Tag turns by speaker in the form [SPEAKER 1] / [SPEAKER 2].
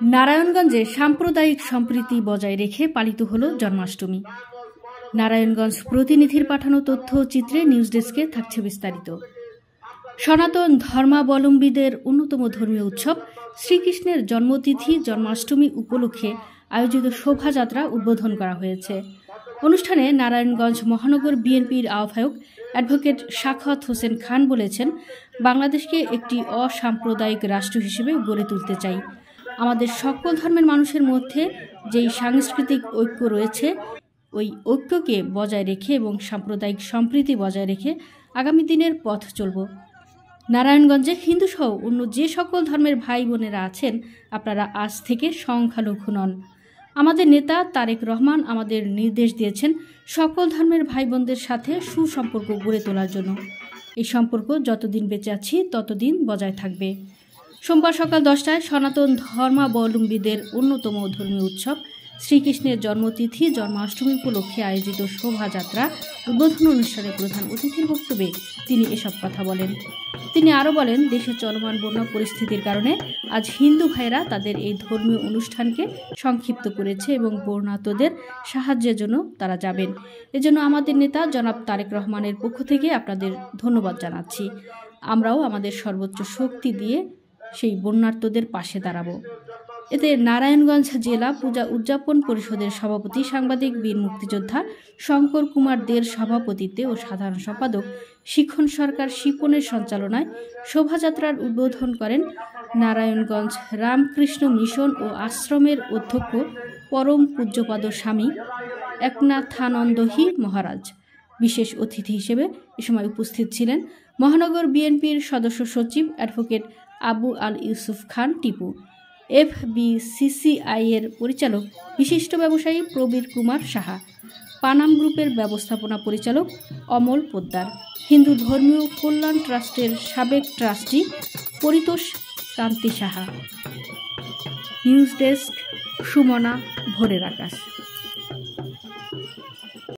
[SPEAKER 1] নারায়ণগঞ্জে সাম্প্রদায়িক সম্প্রীতি বজায় রেখে পালিত হল জন্মাষ্টমী। নারায়ণগঞ্জ প্রতিনিধির পাঠানো তথ্য ও চিত্রে নিউজ ডেস্কে থাকছে বিস্তারিত। সনাতন ধর্মাবলম্বীদের অন্যতম ধর্মীয় উৎসব শ্রীকৃষ্ণের জন্মতিথি জন্মাষ্টমী উপলক্ষে আয়োজিত শোভাযাত্রা উদ্বোধন করা হয়েছে। অনুষ্ঠানে নারায়ণগঞ্জ মহানগর বিএনপির আহ্বায়ক অ্যাডভোকেট সাখাওয়াত হোসেন খান বলেছেন, বাংলাদেশকে একটি অসাম্প্রদায়িক রাষ্ট্র হিসেবে গড়ে তুলতে চাই। আমাদের সকল ধর্মের মানুষের মধ্যে যেই সাংস্কৃতিক ঐক্য রয়েছে, ওই ঐক্যকে বজায় রেখে এবং সাম্প্রদায়িক সম্প্রীতি বজায় রেখে আগামী দিনের পথ চলব। নারায়ণগঞ্জে হিন্দুসহ অন্য যে সকল ধর্মের ভাই বোনেরা আছেন, আপনারা আজ থেকে সংখ্যালঘু নন। আমাদের নেতা তারেক রহমান আমাদের নির্দেশ দিয়েছেন সকল ধর্মের ভাই বোনদের সাথে সুসম্পর্ক গড়ে তোলার জন্য। এই সম্পর্ক যতদিন বেঁচে আছি ততদিন বজায় থাকবে। সোমবার সকাল 10টায় সনাতন ধর্মাবলম্বীদের অন্যতম ধর্মীয় উৎসব শ্রীকৃষ্ণের জন্মতিথি জন্মাষ্টমী উপলক্ষে আয়োজিত শোভাযাত্রা উদ্বোধন অনুষ্ঠানে প্রধান অতিথির বক্তব্যে তিনি এসব কথা বলেন। তিনি আরও বলেন, দেশে চলমান বন্যা পরিস্থিতির কারণে আজ হিন্দু ভাইরা তাদের এই ধর্মীয় অনুষ্ঠানকে সংক্ষিপ্ত করেছে এবং বন্যার্তদের সাহায্যের জন্য তারা যাবেন। এজন্য আমাদের নেতা জনাব তারেক রহমানের পক্ষ থেকে আপনাদের ধন্যবাদ জানাচ্ছি। আমরাও আমাদের সর্বোচ্চ শক্তি দিয়ে সেই বন্যার্তদের পাশে দাঁড়াবো। এতে নারায়ণগঞ্জ জেলা পূজা উদযাপন পরিষদের সভাপতি সাংবাদিক বীর মুক্তিযোদ্ধা শঙ্কর কুমার দের সভাপতিত্বে ও সাধারণ সম্পাদক শিখন সরকার শিপনের সঞ্চালনায় শোভাযাত্রার উদ্বোধন করেন নারায়ণগঞ্জ রামকৃষ্ণ মিশন ও আশ্রমের অধ্যক্ষ পরম পূজ্যপাদ স্বামী একনাথানন্দহী মহারাজ। বিশেষ অতিথি হিসেবে এ সময় উপস্থিত ছিলেন মহানগর বিএনপির সদস্য সচিব অ্যাডভোকেট আবু আল ইউসুফ খান টিপু, FBCCI এর পরিচালক বিশিষ্ট ব্যবসায়ী প্রবীর কুমার সাহা, পানাম গ্রুপের ব্যবস্থাপনা পরিচালক অমল পোদ্দার, হিন্দু ধর্মীয় কল্যাণ ট্রাস্টের সাবেক ট্রাস্টি পরিতোষ কান্তি সাহা। নিউজ ডেস্ক, সুমনা, ভোরের আকাশ।